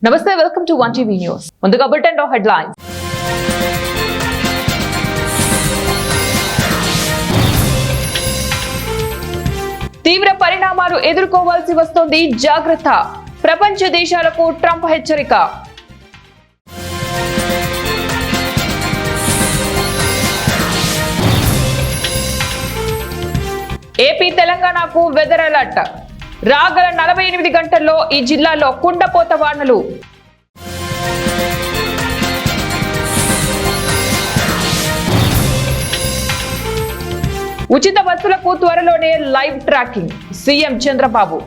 నమస్తే, welcome to 1TV news. ముందుగా bulletin headlines. తీవ్ర పరిణామాలు ఎదుర్కోవాల్సి వస్తోంది, జాగ్రత్త. ప్రపంచ దేశాలకు ట్రంప్ హెచ్చరిక. ఏపీ తెలంగాణకు వెదర్ అలర్ట్. రాగల 48 గంటల్లో ఈ జిల్లాలో కుండపోత వానలు. ఉచిత బస్సులకు త్వరలోనే live tracking, CM Chandrababu.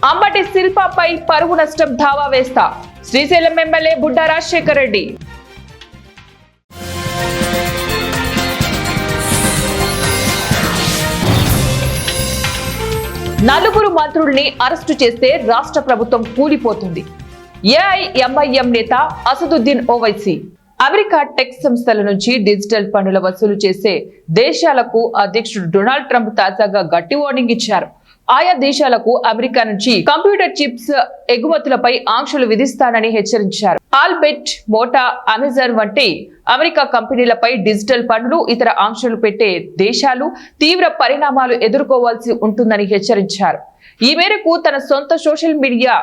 Ambati శిల్పపై పరువు నష్టం దావా వేస్తా, శ్రీశైలం ఎమ్మెల్యే బుడ్డా రాజశేఖర్ రెడ్డి. నలుగురు మంత్రుల్ని అరెస్టు చేస్తే రాష్ట్ర ప్రభుత్వం కూలిపోతుంది. ఏఐఎంఐఎం నేత అసదుద్దీన్ ఓవైసీ. అమెరికా టెక్ సంస్థల నుంచి డిజిటల్ పన్నుల వసూలు చేసే దేశాలకు అధ్యక్షుడు డొనాల్డ్ ట్రంప్ తాజాగా గట్టి వార్నింగ్ ఇచ్చారు. ఆయా దేశాలకు అమెరికా నుంచి కంప్యూటర్ చిప్స్ ఎగుమతులపై ఆంక్షలు విధిస్తానని హెచ్చరించారు. ఆల్బెట్, మోటా, అమెజాన్ వంటి అమెరికా కంపెనీలపై డిజిటల్ పన్నులు, ఇతర ఆంక్షలు పెట్టే దేశాలు తీవ్ర పరిణామాలు ఎదుర్కోవాల్సి ఉంటుందని హెచ్చరించారు. ఈ మేరకు తన సొంత సోషల్ మీడియా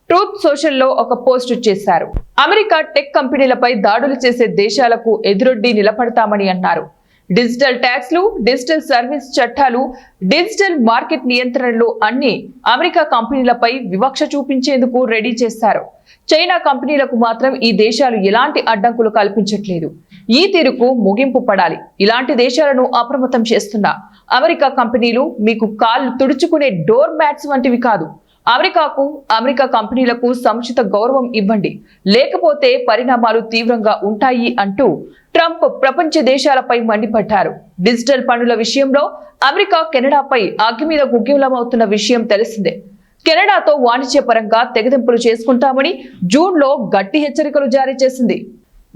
ట్రూత్ సోషల్ లో ఒక పోస్ట్ చేశారు. అమెరికా టెక్ కంపెనీలపై దాడులు చేసే దేశాలకు ఎదురొడ్డి నిలబడతామని అన్నారు. డిజిటల్ ట్యాక్స్లు, డిజిటల్ సర్వీస్ చట్టాలు, డిజిటల్ మార్కెట్ నియంత్రణలు అన్ని అమెరికా కంపెనీలపై వివక్ష చూపించేందుకు రెడీ చేశారు. చైనా కంపెనీలకు మాత్రం ఈ దేశాలు ఎలాంటి అడ్డంకులు కల్పించట్లేదు. ఈ తీరుకు ముగింపు పడాలి. ఇలాంటి దేశాలను అప్రమత్తం చేస్తున్న అమెరికా కంపెనీలు మీకు కాళ్ళు తుడుచుకునే డోర్ మ్యాట్స్ వంటివి కాదు. అమెరికా కంపెనీలకు సముచిత గౌరవం ఇవ్వండి, లేకపోతే పరిణామాలు తీవ్రంగా ఉంటాయి అంటూ ట్రంప్ ప్రపంచ దేశాలపై మండిపడ్డారు. డిజిటల్ పన్నుల విషయంలో అమెరికా కెనడాపై అగ్గి మీద గుగ్గిలమవుతున్న విషయం తెలిసిందే. కెనడాతో వాణిజ్యపరంగా తెగదెంపులు చేసుకుంటామని జూన్ లో గట్టి హెచ్చరికలు జారీ చేసింది.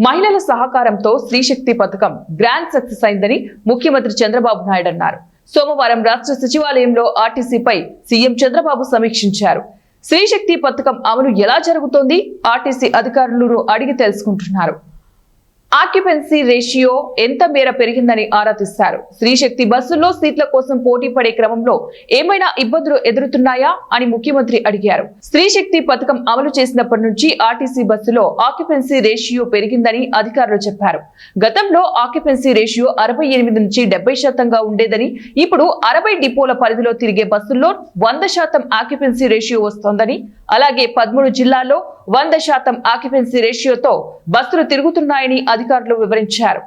మహిళల సహకారంతో స్త్రీశక్తి పథకం గ్రాండ్ సక్సెస్ అయిందని ముఖ్యమంత్రి చంద్రబాబు నాయుడు అన్నారు. సోమవారం రాష్ట్ర సచివాలయంలో ఆర్టీసీపై సీఎం చంద్రబాబు సమీక్షించారు. స్త్రీశక్తి పథకం అమలు ఎలా జరుగుతోంది, ఆర్టీసీ అధికారులను అడిగి తెలుసుకుంటున్నారు. ఆక్యుపెన్సీ రేషియో ఎంత మేర పెరిగిందని ఆరా తీశారు. స్త్రీశక్తి బస్సుల్లో సీట్ల కోసం పోటీ పడే క్రమంలో ఏమైనా ఇబ్బందులు ఎదురుతున్నాయా అని ముఖ్యమంత్రి అడిగారు. స్త్రీశక్తి పథకం అమలు చేసినప్పటి నుంచి ఆర్టీసీ బస్సులో ఆక్యుపెన్సీ రేషియో పెరిగిందని అధికారులు చెప్పారు. గతంలో ఆక్యుపెన్సీ రేషియో 68 నుంచి 70% ఉండేదని, ఇప్పుడు 60 డిపోల పరిధిలో తిరిగే బస్సుల్లో 100% ఆక్యుపెన్సీ రేషియో వస్తోందని, అలాగే 13 జిల్లాల్లో 100% ఆక్యుపెన్సీ రేషియోతో బస్సులు తిరుగుతున్నాయని అధికారులు వివరించారు.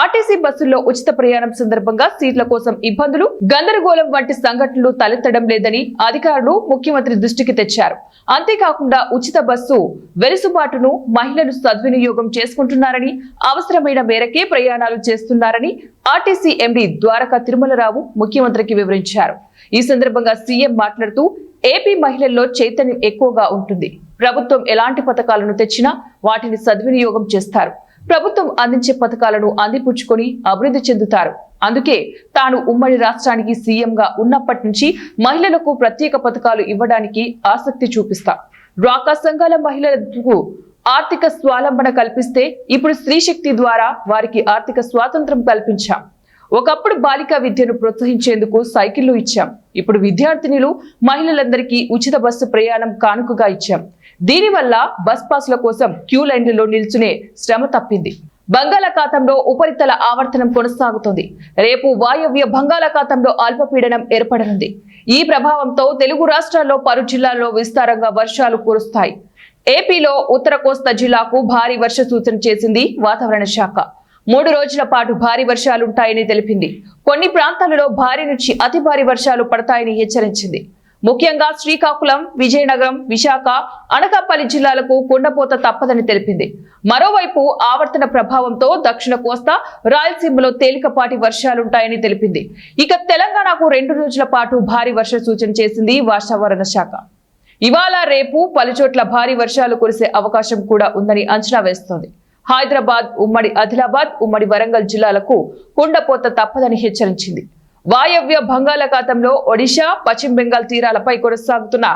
ఆర్టీసీ బస్సుల్లో ఉచిత ప్రయాణం సందర్భంగా సీట్ల కోసం ఇబ్బందులు, గందరగోళం వంటి సంఘటనలు తలెత్తడం లేదని అధికారులు ముఖ్యమంత్రి దృష్టికి తెచ్చారు. అంతేకాకుండా ఉచిత బస్సు వెలుసుబాటును మహిళలు సద్వినియోగం చేసుకుంటున్నారని, అవసరమైన మేరకే ప్రయాణాలు చేస్తున్నారని ఆర్టీసీ ఎండీ ద్వారకా తిరుమలరావు ముఖ్యమంత్రికి వివరించారు. ఈ సందర్భంగా సీఎం మాట్లాడుతూ, ఏపీ మహిళల్లో చైతన్యం ఎక్కువగా ఉంటుంది. ప్రభుత్వం ఎలాంటి పథకాలను తెచ్చినా వాటిని సద్వినియోగం చేస్తారు. ప్రభుత్వం అందించే పథకాలను అందిపుచ్చుకొని అభివృద్ధి చెందుతారు. అందుకే తాను ఉమ్మడి రాష్ట్రానికి సీఎంగా ఉన్నప్పటి నుంచి మహిళలకు ప్రత్యేక పథకాలు ఇవ్వడానికి ఆసక్తి చూపిస్తా. డ్వాక్రా సంఘాల మహిళలకు ఆర్థిక స్వావలంబన కల్పిస్తే ఇప్పుడు స్త్రీశక్తి ద్వారా వారికి ఆర్థిక స్వాతంత్రం కల్పించాం. ఒకప్పుడు బాలికా విద్యను ప్రోత్సహించేందుకు సైకిళ్లు ఇచ్చాం. ఇప్పుడు విద్యార్థినులు, మహిళలందరికీ ఉచిత బస్సు ప్రయాణం కానుకగా ఇచ్చాం. దీనివల్ల బస్ పాస్ల కోసం క్యూ లైన్లలో నిల్చునే శ్రమ తప్పింది. బంగాళాఖాతంలో ఉపరితల ఆవర్తనం కొనసాగుతోంది. రేపు వాయవ్య బంగాళాఖాతంలో అల్పపీడనం ఏర్పడనుంది. ఈ ప్రభావంతో తెలుగు రాష్ట్రాల్లో పలు జిల్లాల్లో విస్తారంగా వర్షాలు కురుస్తాయి. ఏపీలో ఉత్తర కోస్తా జిల్లాకు భారీ వర్ష సూచన చేసింది వాతావరణ శాఖ. 3 రోజుల పాటు భారీ వర్షాలుంటాయని తెలిపింది. కొన్ని ప్రాంతాలలో భారీ నుంచి అతి భారీ వర్షాలు పడతాయని హెచ్చరించింది. ముఖ్యంగా శ్రీకాకుళం, విజయనగరం, విశాఖ, అనకాపల్లి జిల్లాలకు కుండపోత తప్పదని తెలిపింది. మరోవైపు ఆవర్తన ప్రభావంతో దక్షిణ కోస్తా, రాయలసీమలో తేలికపాటి వర్షాలుంటాయని తెలిపింది. ఇక తెలంగాణకు 2 రోజుల పాటు భారీ వర్ష సూచన చేసింది వాతావరణ శాఖ. ఇవాళ రేపు పలుచోట్ల భారీ వర్షాలు కురిసే అవకాశం కూడా ఉందని అంచనా వేస్తోంది. హైదరాబాద్, ఉమ్మడి ఆదిలాబాద్, ఉమ్మడి వరంగల్ జిల్లాలకు కుండపోత తప్పదని హెచ్చరించింది. వాయవ్య బంగాళాఖాతంలో ఒడిశా, పశ్చిమ బెంగాల్ తీరాలపై కొనసాగుతున్న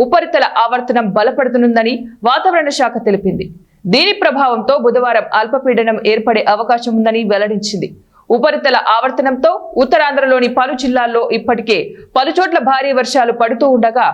ఉపరితల ఆవర్తనం బలపడుతుందని వాతావరణ శాఖ తెలిపింది. దీని ప్రభావంతో బుధవారం అల్పపీడనం ఏర్పడే అవకాశం ఉందని వెల్లడించింది. ఉపరితల ఆవర్తనంతో ఉత్తరాంధ్రలోని పలు జిల్లాల్లో ఇప్పటికే పలుచోట్ల భారీ వర్షాలు పడుతూ ఉండగా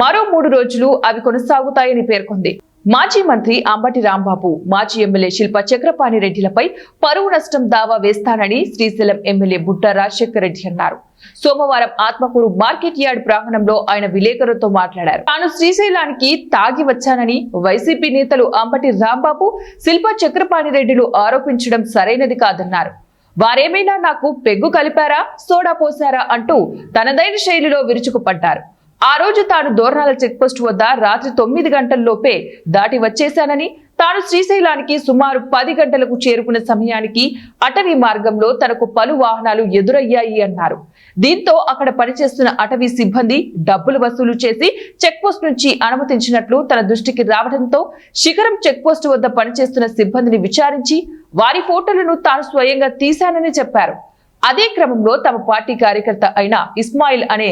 మరో 3 రోజులు అవి కొనసాగుతాయని పేర్కొంది. మాజీ మంత్రి అంబటి రాంబాబు, మాజీ ఎమ్మెల్యే శిల్ప చక్రపాణి రెడ్డిలపై పరువు నష్టం దావా వేస్తానని శ్రీశైలం ఎమ్మెల్యే బుట్ట రాజశేఖర్ రెడ్డి అన్నారు. సోమవారం ఆత్మకూరు మార్కెట్ యార్డ్ ప్రాంగణంలో ఆయన విలేకరులతో మాట్లాడారు. తాను శ్రీశైలానికి తాగి వచ్చానని వైసీపీ నేతలు అంబటి రాంబాబు, శిల్ప చక్రపాణి రెడ్డిలు ఆరోపించడం సరైనది కాదన్నారు. వారేమైనా నాకు పెగ్గు కలిపారా, సోడా పోసారా అంటూ తనదైన శైలిలో విరుచుకుపడ్డారు. ఆ రోజు తాను దోర్నాల చెక్పోస్ట్ వద్ద రాత్రి 9 గంటల్లోపే దాటి వచ్చేశానని, తాను శ్రీశైలానికి సుమారు 10 గంటలకు చేరుకున్న సమయానికి అటవీ మార్గంలో తనకు పలు వాహనాలు ఎదురయ్యాయి అన్నారు. దీంతో అక్కడ పనిచేస్తున్న అటవీ సిబ్బంది డబ్బులు వసూలు చేసి చెక్పోస్ట్ నుంచి అనుమతించినట్లు తన దృష్టికి రావడంతో శిఖరం చెక్పోస్ట్ వద్ద పనిచేస్తున్న సిబ్బందిని విచారించి వారి ఫోటోలను తాను స్వయంగా తీశానని చెప్పారు. అదే క్రమంలో తమ పార్టీ కార్యకర్త అయిన ఇస్మాయిల్ అనే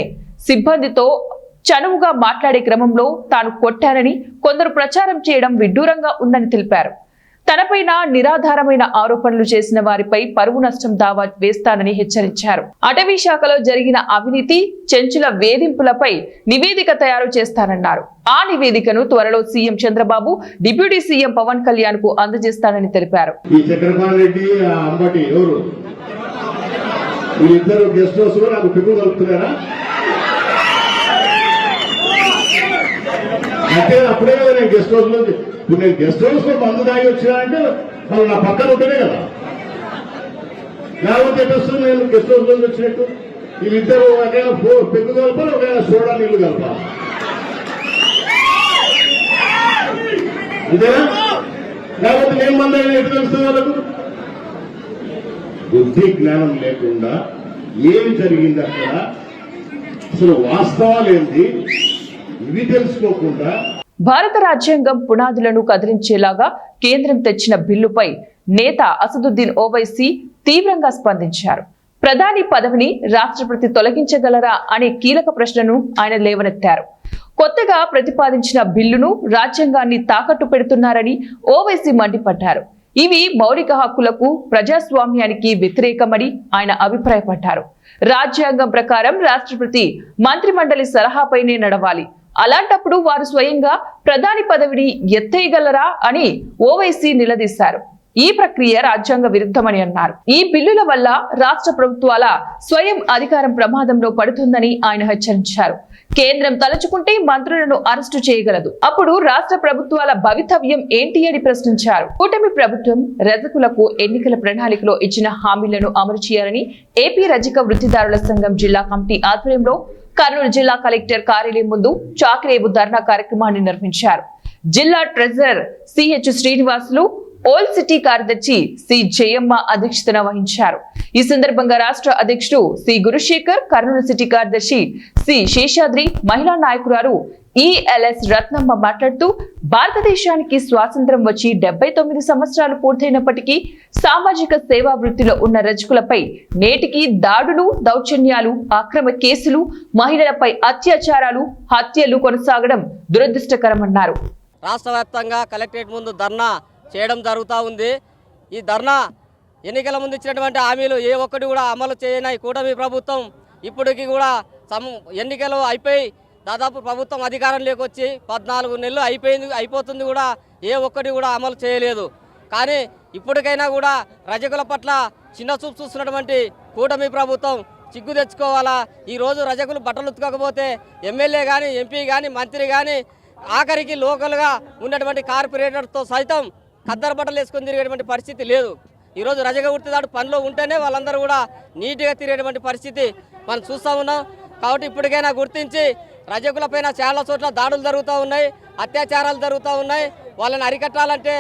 సిబ్బందితో చనువుగా మాట్లాడే క్రమంలో తాను కొట్టానని కొందరు ప్రచారం చేయడం విడ్డూరంగా ఉందని తెలిపారు. తనపైన నిరాధారమైన ఆరోపణలు చేసిన వారిపై పరువు నష్టం దావా వేస్తానని హెచ్చరించారు. అటవీ శాఖలో జరిగిన అవినీతి, చెంచుల వేధింపులపై నివేదిక తయారు చేస్తానన్నారు. ఆ నివేదికను త్వరలో CM Chandrababu, deputy CM Pawan Kalyan కు అందజేస్తానని తెలిపారు. అంటే అప్పుడే కదా నేను గెస్ట్ హౌస్ లో ఇప్పుడు నేను గెస్ట్ హౌస్ లో మందు దాగి వచ్చినా అంటే వాళ్ళు నా పక్కన ఉంటేనే కదా, లేకపోతే చెప్పేస్తుంది నేను గెస్ట్ హౌస్ లో వచ్చినట్టు. వీళ్ళిద్దరు ఒకవేళ పెగ్గు కలపాలి, ఒకవేళ సోడా నీళ్లు కలపాలి, అంతేనా? లేకపోతే నేను మంది ఎటు తెలుస్తుంది వాళ్ళకు? బుద్ధి జ్ఞానం లేకుండా ఏమి జరిగింది అక్కడ, అసలు వాస్తవాలు ఏంటి ఇవి తెలుసుకోకుండా భారత రాజ్యాంగం పునాదులను కదిలించేలాగా కేంద్రం తెచ్చిన బిల్లుపై నేత అసదుద్దీన్ ఓవైసీ తీవ్రంగా స్పందించారు. ప్రధాని పదవిని రాష్ట్రపతి తొలగించగలరా అనే కీలక ప్రశ్నను ఆయన లేవనెత్తారు. కొత్తగా ప్రతిపాదించిన బిల్లును రాజ్యాంగాన్ని తాకట్టు పెడుతున్నారని ఓవైసీ మండిపడ్డారు. ఇవి మౌలిక హక్కులకు, ప్రజాస్వామ్యానికి వ్యతిరేకమని ఆయన అభిప్రాయపడ్డారు. రాజ్యాంగం ప్రకారం రాష్ట్రపతి మంత్రిమండలి సలహాపైనే నడవాలి. అలాంటప్పుడు వారు స్వయంగా ప్రధాని పదవిని ఎత్తేయగలరా అని ఓవైసీ నిలదీశారు. ఈ ప్రక్రియ రాజ్యాంగ విరుద్ధమని అన్నారు. ఈ బిల్లుల వల్ల రాష్ట్ర ప్రభుత్వాల స్వయం అధికారం ప్రమాదంలో పడుతుందని ఆయన హెచ్చరించారు. కేంద్రం తలుచుకుంటే మంత్రులను అరెస్టు చేయగలదు. అప్పుడు రాష్ట్ర ప్రభుత్వాల భవితవ్యం ఏంటి అని ప్రశ్నించారు. కూటమి ప్రభుత్వం రజకులకు ఎన్నికల ప్రణాళికలో ఇచ్చిన హామీలను అమలు చేయాలని ఏపీ రజక వృత్తిదారుల సంఘం జిల్లా కమిటీ ఆధ్వర్యంలో కర్నూలు జిల్లా కలెక్టర్ కార్యాలయం ముందు చాకరేవు ధర్నా కార్యక్రమాన్ని నిర్వహించారు. జిల్లా treasurer CH Srinivasulu, old city కార్యదర్శి సి జయమ్మ అధ్యక్షతన వహించారు. ఈ సందర్భంగా రాష్ట్ర అధ్యక్షుడు సి గురుశేఖర్, కర్నూలు సిటీ కార్యదర్శి సి శేషాద్రి, మహిళా నాయకురాలు ఈఎల్ఎస్ రత్నమ్మ మాట్లాడుతూ భారతదేశానికి స్వాతంత్ర్యం వచ్చి 79 సంవత్సరాలు పూర్తయినప్పటికీ సామాజిక సేవా వృత్తిలో ఉన్న రజకులపై నేటికి దాడులు, దౌర్జన్యాలు, అక్రమ కేసులు, మహిళలపై అత్యాచారాలు, హత్యలు కొనసాగడం దురదృష్టకరమన్నారు. రాష్ట్ర వ్యాప్తంగా కలెక్టరేట్ ముందు ధర్నా చేయడం జరుగుతూ ఉంది. ఈ ధర్నా ఎన్నికల ముందు ఇచ్చినటువంటి హామీలు ఏ ఒక్కటి కూడా అమలు చేయని కూటమి ప్రభుత్వం ఇప్పటికీ కూడా ఎన్నికలు అయిపోయి దాదాపు ప్రభుత్వం అధికారంలోకి వచ్చి 14 నెలలు అయిపోతుంది కూడా ఏ ఒక్కటి కూడా అమలు చేయలేదు. కానీ ఇప్పటికైనా కూడా రజకుల పట్ల చిన్న చూపు చూస్తున్నటువంటి కూటమి ప్రభుత్వం చిగ్గు తెచ్చుకోవాలా. ఈరోజు రజకులు బట్టలు ఉతకకపోతే ఎమ్మెల్యే కానీ, ఎంపీ కానీ, మంత్రి కానీ, ఆఖరికి లోకల్గా ఉన్నటువంటి కార్పొరేటర్తో సైతం ఖద్దరు బట్టలు వేసుకొని తిరిగేటువంటి పరిస్థితి లేదు. ఈరోజు రజక వృత్తిదారు పనిలో ఉంటేనే వాళ్ళందరూ కూడా నీట్గా తిరిగేటువంటి పరిస్థితి మనం చూస్తూ ఉన్నాం. కాబట్టి ఇప్పటికైనా గుర్తించి రజకులపైన చాలా చోట్ల దాడులు జరుగుతూ ఉన్నాయి, అత్యాచారాలు జరుగుతూ ఉన్నాయి. వాళ్ళని అరికట్టాలంటే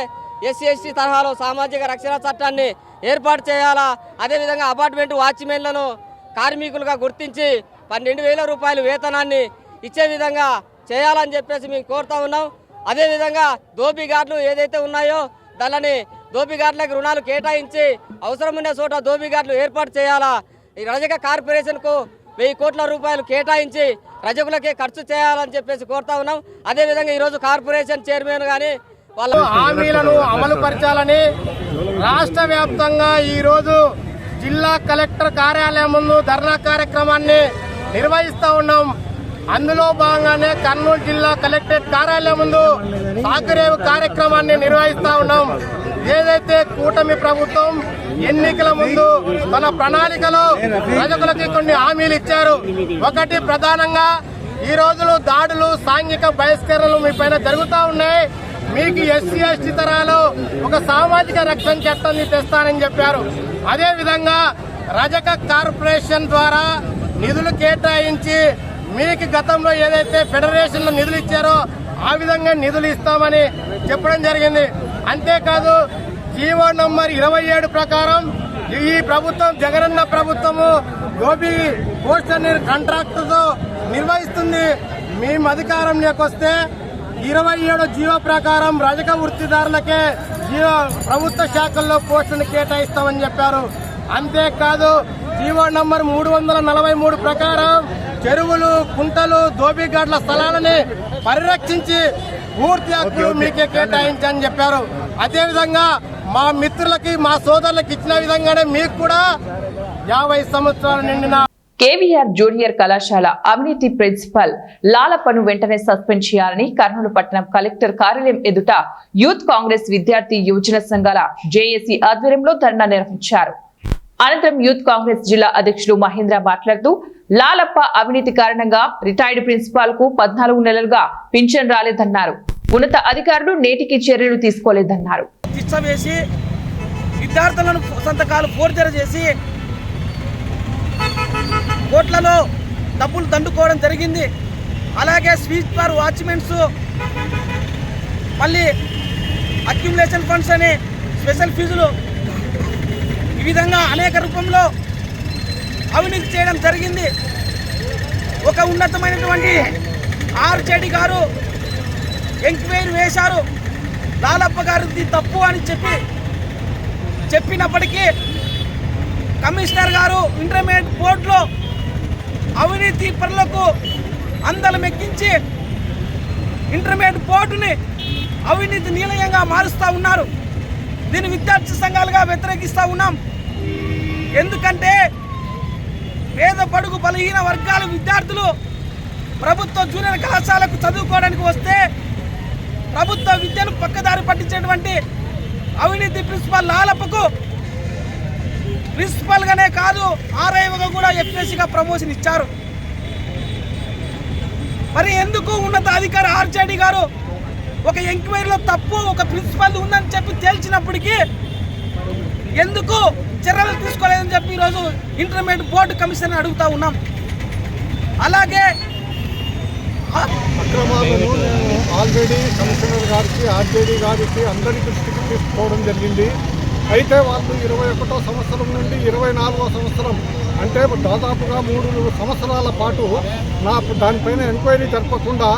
ఎస్సీ ఎస్టీ తరహాలో సామాజిక రక్షణ చట్టాన్ని ఏర్పాటు చేయాలా. అదేవిధంగా అపార్ట్మెంట్ వాచ్మెన్లను కార్మికులుగా గుర్తించి 12,000 రూపాయలు వేతనాన్ని ఇచ్చే విధంగా చేయాలని చెప్పేసి మేము కోరుతా ఉన్నాం. అదేవిధంగా దోపిఘాట్లు ఏదైతే ఉన్నాయో దానిని దోపిఘాట్లకు రుణాలు కేటాయించి అవసరం ఉన్న చోట దోపిఘాట్లు ఏర్పాటు చేయాలా. ఈ రజక కార్పొరేషన్కు 1000 కోట్ల రూపాయలు కేటాయించి రజకులకే ఖర్చు చేయాలని చెప్పేసి కోరుతా ఉన్నాం. అదేవిధంగా ఈరోజు కార్పొరేషన్ చైర్మన్ కానీ వాళ్ళ హామీలను అమలు పరచాలని రాష్ట్ర వ్యాప్తంగా ఈరోజు జిల్లా కలెక్టర్ కార్యాలయం ముందు ధర్నా కార్యక్రమాన్ని నిర్వహిస్తూ ఉన్నాం. అందులో భాగంగానే కర్నూలు జిల్లా కలెక్టరేట్ కార్యాలయం ముందు సాకురేవు కార్యక్రమాన్ని నిర్వహిస్తూ ఉన్నాం. ఏదైతే కూటమి ప్రభుత్వం ఎన్నికల ముందు తన ప్రణాళికలో ప్రజలకు కొన్ని హామీలు ఇచ్చారు. ఒకటి ప్రధానంగా ఈ రోజులు దాడులు, సాంఘిక బహిష్కరణలు మీ పైన జరుగుతూ ఉన్నాయి. మీకు ఎస్సీ ఎస్టీ తరాలు ఒక సామాజిక రక్షణ చట్టాన్ని తెస్తానని చెప్పారు. అదేవిధంగా రజక కార్పొరేషన్ ద్వారా నిధులు కేటాయించి మీకు గతంలో ఏదైతే ఫెడరేషన్లో నిధులు ఇచ్చారో ఆ విధంగా నిధులు ఇస్తామని చెప్పడం జరిగింది. అంతేకాదు జీవో నంబర్ 27 ప్రకారం ఈ ప్రభుత్వం జగనన్న ప్రభుత్వము గోబీ పోస్టర్ కాంట్రాక్టుతో నిర్వహిస్తుంది. మేము అధికారంలోకి వస్తే 27 జీవో ప్రకారం రజక వృత్తిదారులకే ప్రభుత్వ శాఖల్లో పోస్టును కేటాయిస్తామని చెప్పారు. అంతేకాదు జీవో నంబర్ 343 ప్రకారం చెరువులు, కుంటలు, దోబిఘాట్ల స్థలాలని పరిరక్షించి పూర్తి హక్కులు మీకే కేటాయించని చెప్పారు. అదేవిధంగా మా మిత్రులకి, మా సోదరులకు ఇచ్చిన విధంగానే మీకు కూడా 50 సంవత్సరాలు నిండిన కేవీఆర్ జూనియర్ కళాశాల అవినీతి ప్రిన్సిపల్ లాలప్పను వెంటనే సస్పెండ్ చేయాలని కర్నూలు పట్టణం కలెక్టర్ కార్యాలయం ఎదుట యూత్ కాంగ్రెస్ విద్యార్థి యువజన సంఘాల జేఏసీ ఆధ్వర్యంలో ధర్నా నిర్వహించారు. అనంతరం యూత్ కాంగ్రెస్ జిల్లా అధ్యక్షుడు మహేంద్ర మాట్లాడుతూ లాలప్ప అవినీతి కారణంగా రిటైర్డ్ ప్రిన్సిపాల్ కు 14 నెలలుగా పింఛన్ రాలేదన్నారు. ఉన్నత అధికారులు నేటికి చర్యలు తీసుకోలేదన్నారు. విద్యార్థులను సంతకాలు ఫోర్జరీ చేసి కోట్లలో డబ్బులు దండుకోవడం జరిగింది. అలాగే స్వీపర్, వాచ్మెన్స్, మళ్ళీ అక్యుములేషన్ ఫండ్స్ అని స్పెషల్ ఫీజులు, ఈ విధంగా అనేక రూపంలో అవినీతి చేయడం జరిగింది. ఒక ఉన్నతమైనటువంటి ఆర్జేడీ గారు ఎంక్వైరీ వేశారు. లాలప్ప గారిది తప్పు అని చెప్పినప్పటికీ కమిషనర్ గారు ఇంటర్మీడియట్ బోర్డులో అవినీతి పరులకు అందలం ఎక్కించి ఇంటర్మీడియట్ బోర్డుని అవినీతి నిలయంగా మారుస్తూ ఉన్నారు. దీన్ని విద్యార్థి సంఘాలుగా వ్యతిరేకిస్తూ ఉన్నాం. ఎందుకంటే పేద బడుగు బలహీన వర్గాల విద్యార్థులు ప్రభుత్వ జూనియర్ కళాశాలకు చదువుకోవడానికి వస్తే ప్రభుత్వ విద్యను పక్కదారి పట్టించేటువంటి అవినీతి ప్రిన్సిపల్ లాలప్పకు ప్రిన్సిపల్గానే కాదు ఆర్ఐగా కూడా ఎఫ్ఎస్సీగా ప్రమోషన్ ఇచ్చారు. మరి ఎందుకు ఉన్నత అధికారి ఆర్జేడీ గారు ఒక ఎంక్వైరీలో తప్పు ఒక ప్రిన్సిపల్ ఉందని చెప్పి తేల్చినప్పటికీ ఎందుకు చర్యలు తీసుకోలేదని చెప్పి ఈరోజు ఇంటర్మీడియట్ బోర్డు కమిషన్ అడుగుతా ఉన్నాం. అలాగే అక్రమాలను నేను ఆల్రెడీ కమిషనర్ గారికి, ఆర్జేడీ గారికి అందరి దృష్టికి తీసుకోవడం జరిగింది. అయితే వాళ్ళు 21వ సంవత్సరం నుండి 24వ సంవత్సరం అంటే దాదాపుగా 3 సంవత్సరాల పాటు నాకు దానిపైన ఎంక్వైరీ జరపకుండా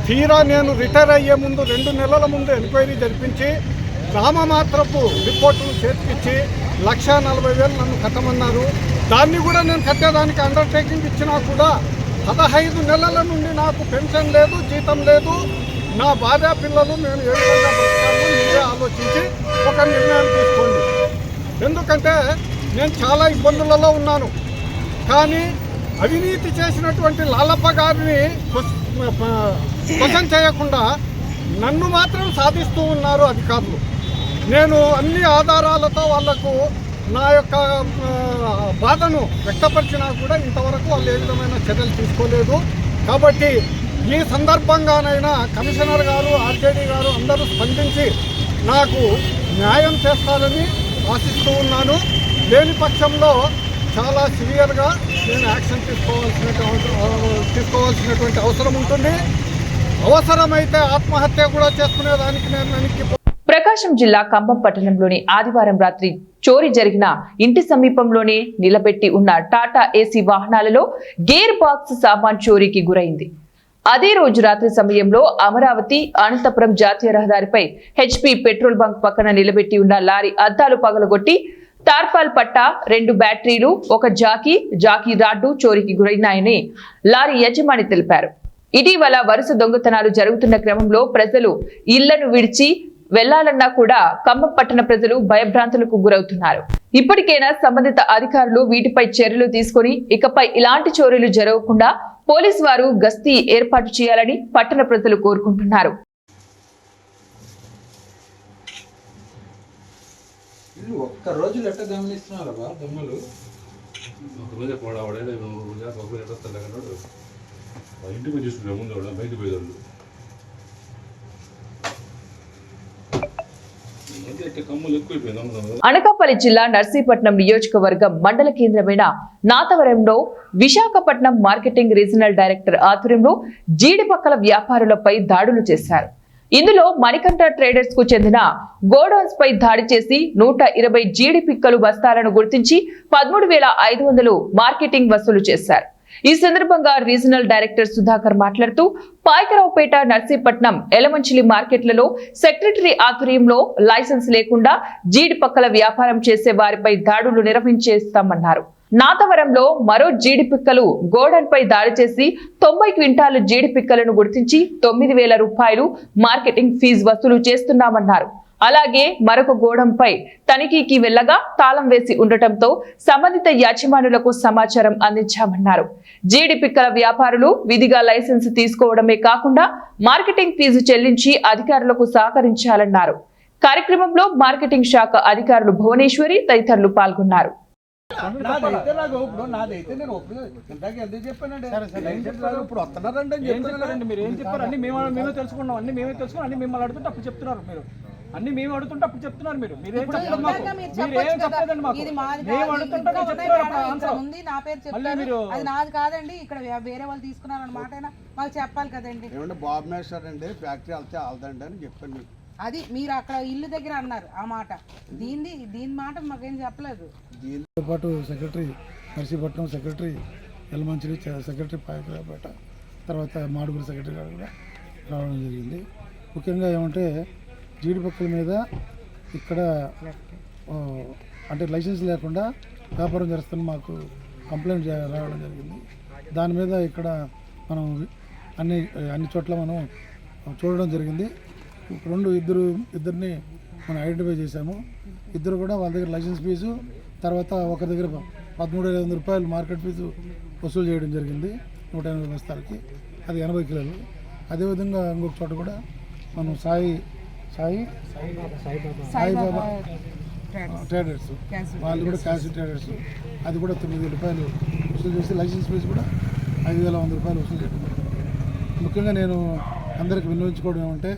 తీరా నేను రిటైర్ అయ్యే ముందు 2 నెలల ముందు ఎంక్వైరీ జరిపించి నామమాత్రపు రిపోర్టులు చేతికిచ్చి 1,40,000 నన్ను కట్టమన్నారు. దాన్ని కూడా నేను కట్టేదానికి అండర్టేకింగ్ ఇచ్చినా కూడా 15 నెలల నుండి నాకు పెన్షన్ లేదు, జీతం లేదు. నా భార్య పిల్లలు నేను ఏ విధంగా బతకాలో మీరే ఆలోచించి ఒక నిర్ణయం తీసుకోండి. ఎందుకంటే నేను చాలా ఇబ్బందులలో ఉన్నాను. కానీ అవినీతి చేసినటువంటి లాలప్ప గారిని క్వశ్చన్ చేయకుండా నన్ను మాత్రం సాధిస్తూ ఉన్నారు అధికారులు. నేను అన్ని ఆధారాలతో వాళ్లకు నా యొక్క బాధను వ్యక్తపరిచినా కూడా ఇంతవరకు వాళ్ళు ఏ విధమైన చర్యలు తీసుకోలేదు. కాబట్టి ఈ సందర్భంగానైనా కమిషనర్ గారు, ఆర్జేడీ గారు అందరూ స్పందించి నాకు న్యాయం చేస్తారని ఆశిస్తూ ఉన్నాను. లేని పక్షంలో చాలా సివియర్గా నేను యాక్షన్ తీసుకోవాల్సినటువంటి అవసరం ఉంటుంది. అవసరమైతే ఆత్మహత్య కూడా చేసుకునేదానికి నేను వెనక్కి. ప్రకాశం జిల్లా కంభం పట్టణంలోని ఆదివారం రాత్రి చోరీ జరిగిన ఇంటి సమీపంలోనే నిలబెట్టి ఉన్న టాటా ఏసీ వాహనాలలో గేర్ బాక్స్ సామాన్ చోరీకి గురైంది. అదే రోజు రాత్రి సమయంలో అమరావతి అనంతపురం జాతీయ రహదారిపై హెచ్పీ పెట్రోల్ బంక్ పక్కన నిలబెట్టి ఉన్న లారీ అద్దాలు పగలగొట్టి టార్పాల్ పట్ట 2 బ్యాటరీలు 1 జాకీ రాడ్డు చోరీకి గురైనాయని లారీ యజమాని తెలిపారు. ఇటీవల వరుస దొంగతనాలు జరుగుతున్న క్రమంలో ప్రజలు ఇళ్లను విడిచి వెళ్లాలన్నా కూడా ఖమ్మం పట్టణ ప్రజలు భయభ్రాంతులకు గురవుతున్నారు. ఇప్పటికైనా సంబంధిత అధికారులు వీటిపై చర్యలు తీసుకుని ఇకపై ఇలాంటి చోరీలు జరగకుండా పోలీసు వారు గస్తీ ఏర్పాటు చేయాలని పట్టణ ప్రజలు కోరుకుంటున్నారు. ఒక్క రోజు ఎట్ట గమనిస్తున్నారు దొంగలు ఒకరోజే పోడావాడే ఇంటికి పోయి తీసుకుంటారు ముందు బయటకు పోయేవాళ్ళు అనకాపల్లి జిల్లా నర్సీపట్నం నియోజకవర్గం మండల కేంద్రమైన నాతవరంలో విశాఖపట్నం మార్కెటింగ్ రీజనల్ డైరెక్టర్ ఆధ్వర్యంలో జీడిపక్కల వ్యాపారులపై దాడులు చేశారు. ఇందులో మణికంఠ ట్రేడర్స్ కు చెందిన గోడౌన్స్ పై దాడి చేసి 120 జీడి పిక్కలు బస్తాలను గుర్తించి 13,500 మార్కెటింగ్ వసూలు చేశారు. ఈ సందర్భంగా రీజనల్ డైరెక్టర్ సుధాకర్ మాట్లాడుతూ పాయకరావుపేట, నర్సీపట్నం, ఎలమంచిలి మార్కెట్లలో సెక్రటరీ ఆధ్వర్యంలో లైసెన్స్ లేకుండా జీడిపక్కల వ్యాపారం చేసే వారిపై దాడులు నిర్వహించేస్తామన్నారు. నాతవరంలో మరో జీడిపిక్కలు గోడౌన్ పై దాడి చేసి 90 క్వింటాలు జీడిపిక్కలను గుర్తించి 9,000 రూపాయలు మార్కెటింగ్ ఫీజు వసూలు చేస్తున్నామన్నారు. అలాగే మరొక గోడంపై తనిఖీకి వెళ్లగా తాళం వేసి ఉండటంతో సంబంధిత యాజమానులకు సమాచారం అందించామన్నారు. జీడిపిక్కల వ్యాపారులు విధిగా లైసెన్స్ తీసుకోవడమే కాకుండా మార్కెటింగ్ ఫీజు చెల్లించి అధికారులకు సహకరించాలన్నారు. కార్యక్రమంలో మార్కెటింగ్ శాఖ అధికారులు భువనేశ్వరి తదితరులు పాల్గొన్నారు. నాదైతే నేను ఇందాక ఎందుకు చెప్పానండి ఇప్పుడు వస్తున్నారండి అని చెప్పారండి. మీరు ఏం చెప్పారు అన్ని మేమే తెలుసుకున్నాం, అన్ని మేమే తెలుసుకున్నాం, అన్ని మిమ్మల్ని అడుగుతుంటే అప్పుడు చెప్తున్నారు. మీరు అన్ని మేము అడుగుతుంటే అప్పుడు చెప్తున్నారు. మీరు మీరేం చెప్పలేదు మాకు, మీరేం చెప్పలేదండి మాకు. మేము అడుగుతుంటే అది నాది కాదండి, ఇక్కడ వేరే వాళ్ళు తీసుకున్నారు అన్నమాట. మాకు చెప్పాలి కదండి. బాబు మేస్టర్ అండి ఫ్యాక్టరీ వెళ్తే వెళ్దండి అని చెప్పండి. అది మీరు అక్కడ ఇల్లు దగ్గర అన్నారు ఆ మాట. దీని మాట మాకేం చెప్పలేదు. దీంతో పాటు secretary Narsipatnam, secretary Yelamanchili, secretary Payakaraopeta, తర్వాత మాడుగుల సెక్రటరీ గారు కూడా రావడం జరిగింది. ముఖ్యంగా ఏమంటే జీడిపక్కల మీద ఇక్కడ అంటే లైసెన్స్ లేకుండా వ్యాపారం చేస్తాను మాకు కంప్లైంట్ రావడం జరిగింది. దాని మీద ఇక్కడ మనం అన్ని చోట్ల మనం చూడడం జరిగింది. ఇద్దరిని మనం ఐడెంటిఫై చేశాము. ఇద్దరు కూడా వాళ్ళ దగ్గర లైసెన్స్ ఫీజు, తర్వాత ఒక దగ్గర 13,500 రూపాయలు మార్కెట్ ఫీజు వసూలు చేయడం జరిగింది 180 బస్తాలకి, అది 80 కిలోలు. అదేవిధంగా ఇంకొక చోట కూడా మనం సాయిబాబా ట్రేడర్స్, వాళ్ళు కూడా క్యాష్ ట్రేడర్స్, అది కూడా 9,000 రూపాయలు వసూలు చేసి లైసెన్స్ ఫీజు కూడా 5,100 రూపాయలు వసూలు చేయడం జరిగింది. ముఖ్యంగా నేను అందరికి వినియోగించుకోవడం ఏమంటే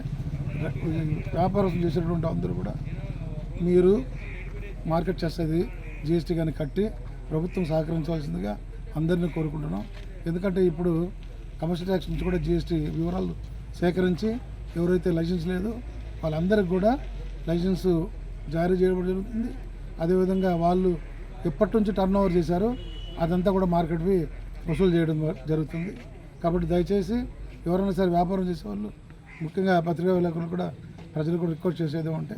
వ్యాపారం చేసేటువంటి అందరూ కూడా మీరు మార్కెట్ చేసేది జిఎస్టీ కానీ కట్టి ప్రభుత్వం సహకరించవలసిందిగా అందరినీ కోరుకుంటున్నాం. ఎందుకంటే ఇప్పుడు కమర్షియల్ ట్యాక్స్ నుంచి కూడా జిఎస్టీ వివరాలు సేకరించి ఎవరైతే లైసెన్స్ లేదో వాళ్ళందరికీ కూడా లైసెన్సు జారీ చేయడం జరుగుతుంది. అదేవిధంగా వాళ్ళు ఎప్పటి నుంచి టర్న్ ఓవర్ చేశారో అదంతా కూడా మార్కెట్వి వసూలు చేయడం జరుగుతుంది. కాబట్టి దయచేసి ఎవరైనా సరే వ్యాపారం చేసేవాళ్ళు, ముఖ్యంగా పత్రికా విలేకరులు కూడా ప్రజలు కూడా రిక్వెస్ట్ చేసేది ఉంటే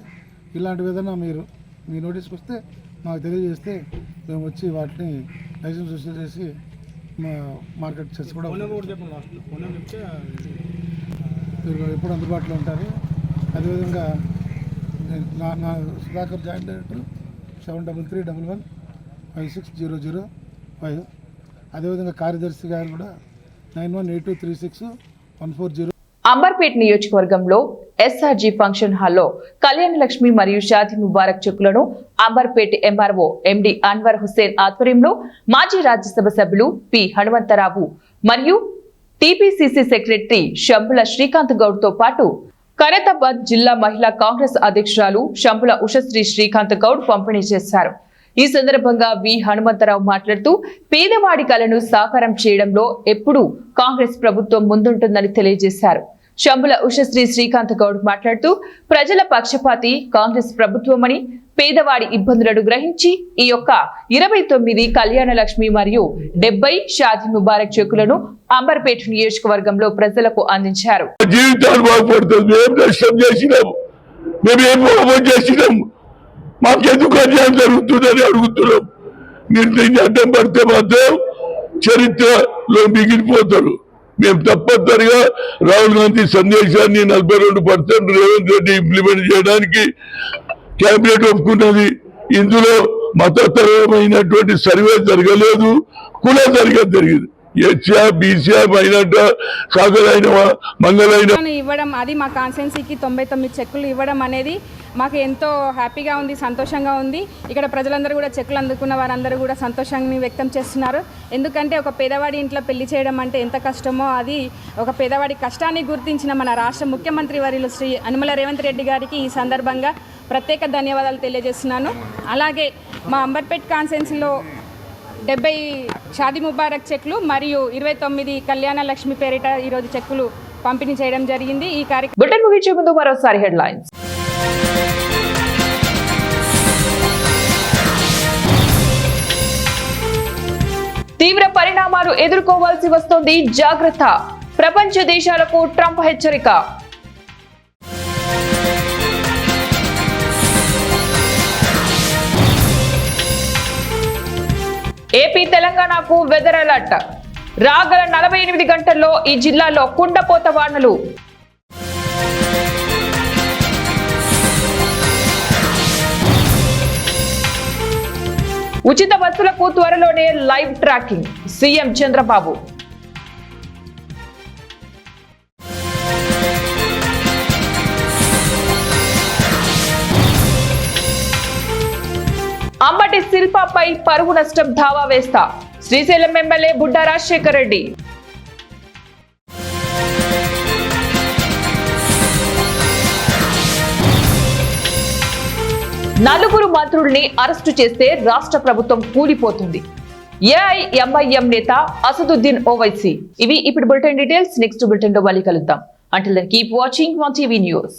ఇలాంటివి ఏదైనా మీరు మీ నోటీస్కి వస్తే మాకు తెలియజేస్తే మేము వచ్చి వాటిని లైసెన్స్ వసూలు చేసి మార్కెట్ చేసి కూడా మీరు ఎప్పుడు అందుబాటులో ఉంటారు. అదేవిధంగా నా సుధాకర్ జాయింట్ డైరెక్టర్ 7331156005. అదేవిధంగా కార్యదర్శి గారు కూడా 91823614. అంబర్పేట్ నియోజకవర్గంలో ఎస్ఆర్జీ ఫంక్షన్ హాల్లో కళ్యాణ లక్ష్మి మరియు షాదీ ముబారక్ చెక్కులను అంబర్పేట్ ఎంఆర్ఓ ఎండి అన్వర్ హుస్సేన్ ఆధ్వర్యంలో మాజీ రాజ్యసభ సభ్యులు పి హనుమంతరావు మరియు టీపీసీసీ సెక్రటరీ శంభుల శ్రీకాంత్ గౌడ్ తో పాటు ఖైరతాబాద్ జిల్లా మహిళా కాంగ్రెస్ అధ్యక్షురాలు శంభుల ఉషశ్రీ శ్రీకాంత్ గౌడ్ పంపిణీ చేశారు. ఈ సందర్భంగా వి హనుమంతరావు మాట్లాడుతూ పేదవాడి కలను సాకారం చేయడంలో ఎప్పుడూ కాంగ్రెస్ ప్రభుత్వం ముందుంటుందని తెలియజేశారు. శంభుల ఉషశ్రీ శ్రీకాంత్ గౌడ్ మాట్లాడుతూ ప్రజల పక్షపాతి కాంగ్రెస్ ప్రభుత్వమని పేదవాడి ఇబ్బందులను గ్రహించి ఈ యొక్క 29 కళ్యాణ లక్ష్మి మరియు 70 షాదీ ముబారక్ చెక్కులను అంబర్పేట నియోజకవర్గంలో ప్రజలకు అందించారు. జీవితాలు బాగుపడుతుంది. మేము నష్టం చేసినాము, మేము ఏం పాపం చేసినాము, మాకెందుకు అన్యాయం జరుగుతుందని అడుగుతున్నాం. మీరు దీన్ని అడ్డం పడితే మాత్రం చరిత్రలో మిగిలిపోతారు. మేము తప్పనిసరిగా రాహుల్ గాంధీ సందేశాన్ని 42% రేవంత్ రెడ్డి ఇంప్లిమెంట్ చేయడానికి కేబినెట్ ఒప్పుకున్నది. ఇందులో మతపరమైనటువంటి సర్వే జరగలేదు, కుల సరిగా జరిగింది. హెచ్ఆ బీసీఆ మైనట సాగరైన మంగళైన ఇవ్వడం, అది మా కాన్స్టిట్యున్సీకి 99 చెక్కులు ఇవ్వడం అనేది మాకు ఎంతో హ్యాపీగా ఉంది, సంతోషంగా ఉంది. ఇక్కడ ప్రజలందరూ కూడా చెక్కులు అందుకున్న వారందరూ కూడా సంతోషాన్ని వ్యక్తం చేస్తున్నారు. ఎందుకంటే ఒక పేదవాడి ఇంట్లో పెళ్లి చేయడం అంటే ఎంత కష్టమో, అది ఒక పేదవాడి కష్టాన్ని గుర్తించిన మన రాష్ట్ర ముఖ్యమంత్రి వర్యులు శ్రీ యనమల రేవంత్ రెడ్డి గారికి ఈ సందర్భంగా ప్రత్యేక ధన్యవాదాలు తెలియజేస్తున్నాను. అలాగే మా అంబర్పేట్ కాన్స్టిట్యున్సీలో 70 షాదీ ముబారక్ చెక్లు మరియు 29 కళ్యాణ లక్ష్మి పేరిట ఈరోజు చెక్కులు పంపిణీ చేయడం జరిగింది. ఈ కార్యక్రమం ముగించే ముందు మరోసారి హెడ్లైన్స్. తీవ్ర పరిణామాలు ఎదుర్కోవాల్సి వస్తోంది, జాగ్రత్త. ప్రపంచ దేశాలకు ట్రంప్ హెచ్చరిక. ఏపీ తెలంగాణకు వెదర్ అలర్ట్. రాగల 48 గంటల్లో ఈ జిల్లాలో కుండపోత వానలు. ఉచిత బస్సులకు త్వరలోనే live tracking, CM Chandrababu. Ambati శిల్పపై పరువు నష్టం దావా వేస్తా, శ్రీశైలం ఎమ్మెల్యే బుడ్డా రాజశేఖర్ రెడ్డి. నలుగురు మంత్రుల్ని అరెస్టు చేస్తే రాష్ట్ర ప్రభుత్వం కూలిపోతుంది. ఏఐఎంఐఎం నేత అసదుద్దీన్ ఓవైసీ. ఇవి ఇప్పుడు బులెటిన్ డీటెయిల్స్. నెక్స్ట్ బులెటిన్ లో మళ్ళీ కలుద్దాం. Until then keep watching ONE TV news.